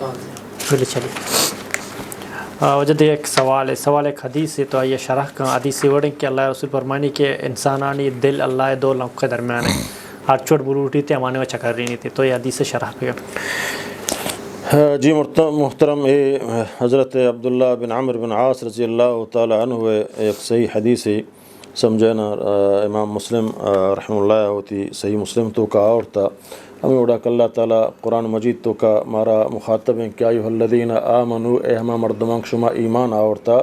چلیے وجد ایک سوال ایک حدیث سے تو آئیے شرح کا حدیث ورڈنگ کہ اللہ رسول فرمانی کہ انسانانی دل اللہ دو لمحوں کے درمیان ہے ہر چوٹ بلوٹی تھی امانے میں چکر رہی نہیں تھی تو یہ حدیث شرح پہ جی محترم حضرت عبداللہ بن عمرو بن عاص رضی اللہ تعالی عنہ ایک صحیح حدیث ہے سمجھنا امام مسلم رحمہ اللہ ہوتی صحیح مسلم تو کا اور تھا ہمیں اڑا کہ اللہ تعالیٰ قرآن مجید تو کا مارا مخاطب ہیں کہ ایھا الذین آمنوا اے ہما مردمان شما ایمان آورتا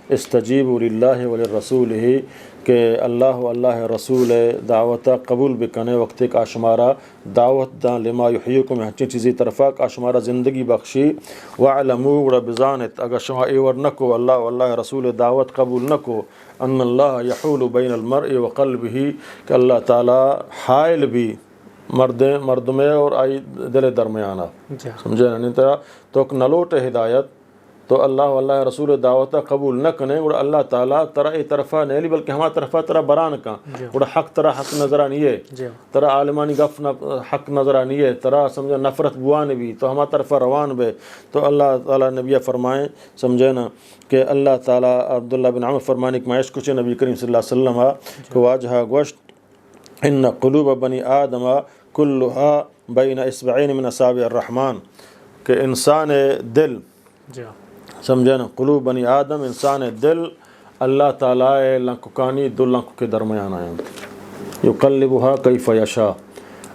استجیبوا للہ وللرسول ہی کہ اللہ رسول دعوتہ قبول بکنے وقت کا شمارا دعوت دا لما یحییکم ہچی چیزی طرفہ کا شمارا زندگی بخشی وعلموا وڑا بزانت اگر شما ایور نکو اللہ رسول دعوت قبول نکو ان اللہ یحول بین المرء وقلبہ کہ اللہ تعالیٰ حائل بھی مرد میں اور آئی دل درمیانہ سمجھے نہیں تو نلوٹ ہدایت تو اللہ رسول دعوت قبول نہ کنے اور اللہ تعالیٰ ترا ای طرفہ نہیں بلکہ ہما طرفہ ترا بران کا اور حق ترا حق نظرہ نہیں ہے ترا عالمانی گف حق نظرہ نہیں ہے ترا سمجھے نفرت بوان بھی تو ہما طرفہ روان بے تو اللہ تعالیٰ نبی فرمائیں سمجھے نا کہ اللہ تعالیٰ عبداللہ بن عمر فرمانے کی معیش کچھ نبی کریم صلی اللہ علیہ وسلم کہ واجہا گوشت ان قلوب بنی آدم کلها بین اصبعین من اصابع الرحمن کہ انسان دل سمجھے نا قلوب بنی آدم انسان دل اللہ تعالیٰ لنکانی دو لنک کے درمیان آئیں یقلبها کیف یشاء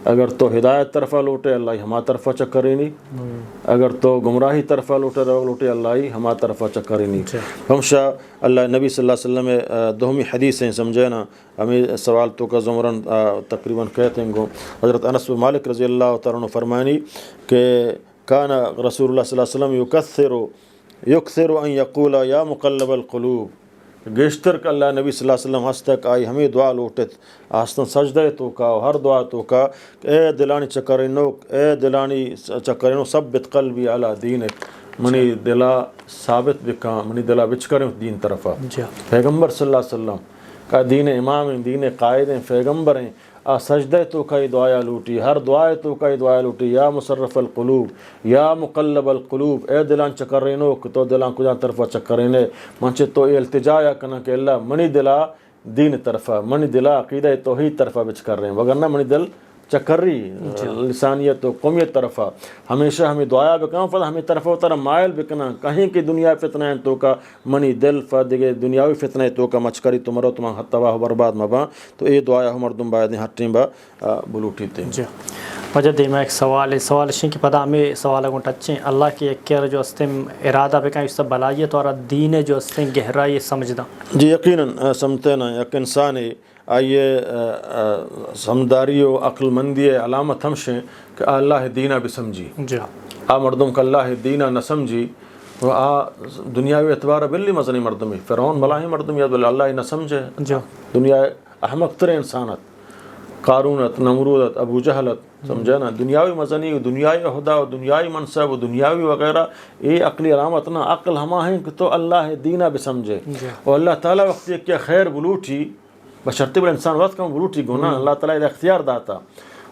اگر تو ہدایت طرفہ لوٹے اللہ ہما طرفہ چکری نہیں اگر تو گمراہی طرفہ لوٹے اللہ ہما طرفہ چکری نہیں ہمشہ اللہ نبی صلی اللہ علیہ وسلم دوہمی حدیث ہیں سمجھے نا ہمیں سوال تو کا زمرن تقریباً کہتے ہیں گو حضرت انس بن مالک رضی اللہ تعالیٰ عنہ فرمانی کہ کان رسول اللہ صلی اللہ علیہ وسلم یکثر ان یقول یا مقلب القلوب گیشتر کہ اللہ نبی صلی اللہ علیہ وسلم ہستک آئی ہمیں دعا لوٹت آستن سجدے تو کا ہر دعا تو کا اے دلانی چکرینو ثبت قلبی علی دینک منی دلا ثابت بکا منی دلا بچکریں دین طرفہ پیغمبر صلی اللہ علیہ وسلم کا دین امام ہیں دین قائد ہیں پیغمبر ہیں سجدے تو کا دعا لوٹی ہر دعائے تو کا دعا لوٹی یا مصرف القلوب یا مقلب القلوب اے دلان چکرینو تو دلان کجا طرفہ چکرینے منچے تو التجا یا کنا کہ اللہ منی دلا دین طرفہ منی دلا عقیدہ توحید طرفہ بچ کر رہے ہیں وگرنہ منی دل چکری لسانیت و قومیت طرفہ ہمیشہ ہمیں دعا بکنا فضا ہمیں طرف طرح مائل بکنا کہیں کہ دنیا فتنہ ہیں تو کا منی دل فدگے دنیاوی فتنہ ہے تو کا مچکری تمہرو تمہاں تباہ مبرباد مباں تو یہ دعا مردم باید ہر ٹیم با بلوٹی تھے وجہ دے میں ایک سوال شیں کہ پدا ہمیں سوال کو ٹچیں اللہ کی ایک کیر جو استم ارادہ بکن اس سے بلائیت اور دین جو استم گہرائی سمجھدا جی یقیناً سمجھتے نا یک انسان آئیے سمداری و عقل مندی علامت ہمشیں کہ اللہ دینہ بھی سمجھی مردم کا اللہ دینہ نہ سمجھی وہ دنیاوی اعتبار بلی مزنی مردمی فرعون بلاہی مردمی اللہ نہ سمجھے دنیا احمق تر انسانت قارونت نمرودت ابو جہلت سمجھے نا دنیاوی مزنی دنیاوی عہدہ و دنیاوی منصب و دنیاوی وغیرہ یہ عقلی علامت نہ عقل ہما ہیں کہ تو اللہ دینہ بھی سمجھے اور اللہ تعالیٰ وقت کیا خیر بلوٹی بشرطی بل انسان وقت کم بلوٹی گناہ اللہ تعالیٰ اختیار داتا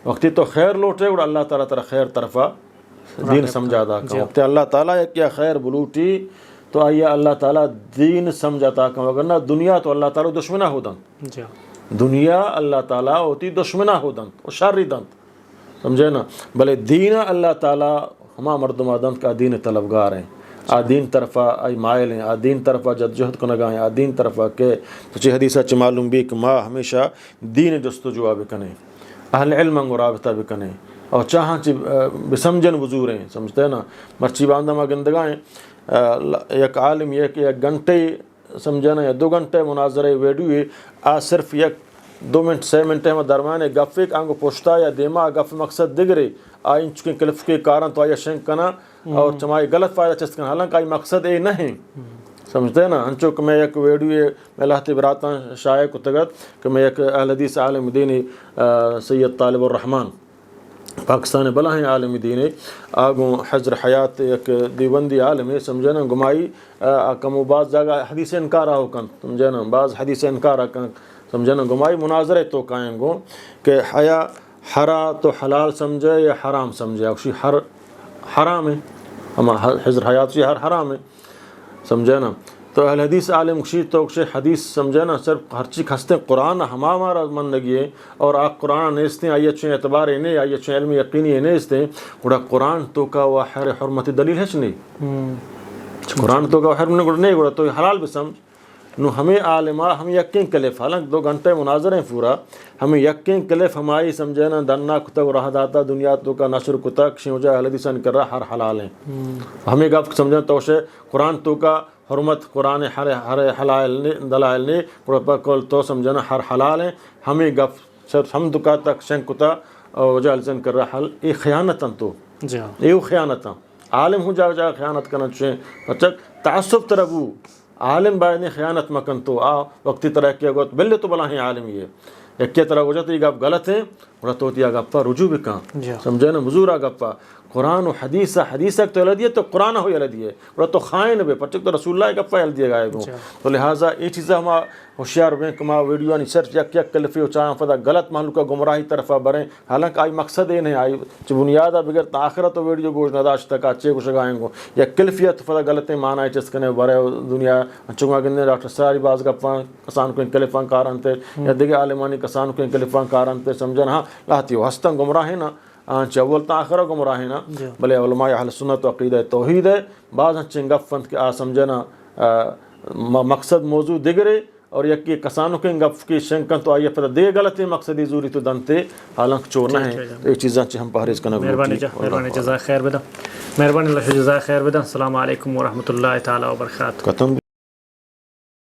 وقتی تو خیر لوٹے اور اللہ تعالیٰ ترہ خیر طرفہ دین سمجھا دا کم وقتی اللہ تعالیٰ کیا خیر بلوٹی تو آئیے اللہ تعالیٰ دین سمجھاتا کم وگرنہ دنیا تو اللہ تعالیٰ دشمنہ ہو دن دنیا اللہ تعالیٰ ہوتی دشمنہ ہو دن اور شاری دن سمجھے نا بلے دین اللہ تعالیٰ ہما مردمہ دن کا دین طلبگار ہیں دین طرفہ آئی مائل ہیں دین طرفہ جدجہد کو نگاہیں دین طرفہ کہ تو حدیثہ چھ معلوم بھی کہ ماں ہمیشہ دین جستجوہ بکنے اہل علم انگو رابطہ بکنے اور چاہاں چی بسمجن وزور ہیں سمجھتے ہیں نا مرچی باندہ ماں گندگاہیں یک عالم یہ کہ یک گھنٹے سمجھنا یا 2 گھنٹے مناظرے ویڈیو صرف یک 2 منٹ 6 منٹ میں درمیانے گفک آنگو پوشتا یا دیما گف مقصد دگرے آئین چکے کلف کے کارن تو آیا شنک کنا اور چمائی غلط فائدہ چست کنا حالانکہ آئی مقصد اے نہیں سمجھتے ہیں نا ہنچو کہ میں یک ویڈیو میں لاہتی براتاں شائع کو تگت کہ میں یک اہل حدیث عالم دینی سید طالب الرحمن پاکستان بلا ہیں عالم دینی آگوں حجر حیات یک دیوبندی عالم ہے سمجھے نا گمائی کم و بعض جگہ حدیث انکار آہو کن سمجھے نا بعض حدیث انکار آکن سمجھے نا گمائی مناظرے تو قائم گو کہ حیا حرا تو حلال سمجھے یا حرام سمجھے اکشی حرام ہے ہم حضر حیات سے ہر حرام ہے سمجھے نا. تو اہل حدیث عالم کشی تو حدیث سمجھے نا صرف ہر چیز ہنستے قرآن ہمارا من لگی ہے اور آپ قرآن نیستے آئیے چھیں اعتبار نہیں آئیے چھیں علم یقینی نیستے گوڑا قرآن تو کا وہ حر حرمت دلیل ہے نہیں قرآن تو کا حرمت نہیں گوڑا تو حلال بھی سمجھ نو ہمیں عالمہ ہم یقین کلف حالانکہ 2 گھنٹے مناظر ہیں پورا ہمیں یقین کلف ہماری سمجھے نا دننا کتا رہ داتا دنیا تو کا نشر کتا کشی ہو جائے حدیثاً کر رہا ہر حلال ہیں ہمیں گپ سمجھنا توشے قرآن تو کا حرمت قرآن ہر حلال دلائل نے کل تو سمجھنا ہر حلال ہیں ہمیں گپ صرف ہم دکا تک شن کتا وجہ الزن کر رہا حل یہ خیانتاً تو یہ خیانتاً عالم ہو جا خیانت کرنا چاہیے بچک تعصب تربو عالم باید نے خیانت مکن تو وقتی طرح کیا گوت بلے تو بلا ہیں عالم یہ ایک طرح ہو جاتا یہ گپ غلط ہے اور تو یہ گپا رجوع بھی کہاں سمجھے نا مزورہ گپا قرآن و حدیث تو الگ ہے تو قرآن ہوئی الگ ہے اور تو خائن بے پچک تو رسول اللہ گپا الگ دیا گائے گو تو لہٰذا یہ چیزیں ہم ہوشیار بیں کما ویڈیو نہیں سرچ یک کلفی و چاہاں فدا غلط محلوقہ گمراہی طرفہ بریں حالانکہ آئی مقصد یہ نہیں آئی بنیادہ بغیر تاخرت و ویڈیو گوش نداشت تک اچھے کچھ گائیں گو یا کلفیت فدا غلط معنی ہے جس کنے برے دنیا چونگا گندے ڈاکٹر ساری باز گپاں کسان کو کلفان کاران تے یا دیگے عالمانی کسان کو کلفان کاران تے سمجھن ہاں لاتی ہو ہستن گمراہ ہے نا اول تا آخر گمراہ ہے نا بلے علماء اہل سنت و عقیدہ توحید ہے بعض ہنچیں گپ فند کے سمجھنا مقصد موضوع دگرے اور یک کسانوں کے گپ کی شنکن تو آئیے پتہ دے غلط ہے مقصدی ضروری تو دنتے حالانکہ چورنا ہے یہ چیزاں چھ ہم پہریز کرنا مہربانی جزاک خیر بدا مہربانی اللہ جزاک خیر بدا. السلام علیکم ورحمۃ اللہ تعالی وبرکاتہ.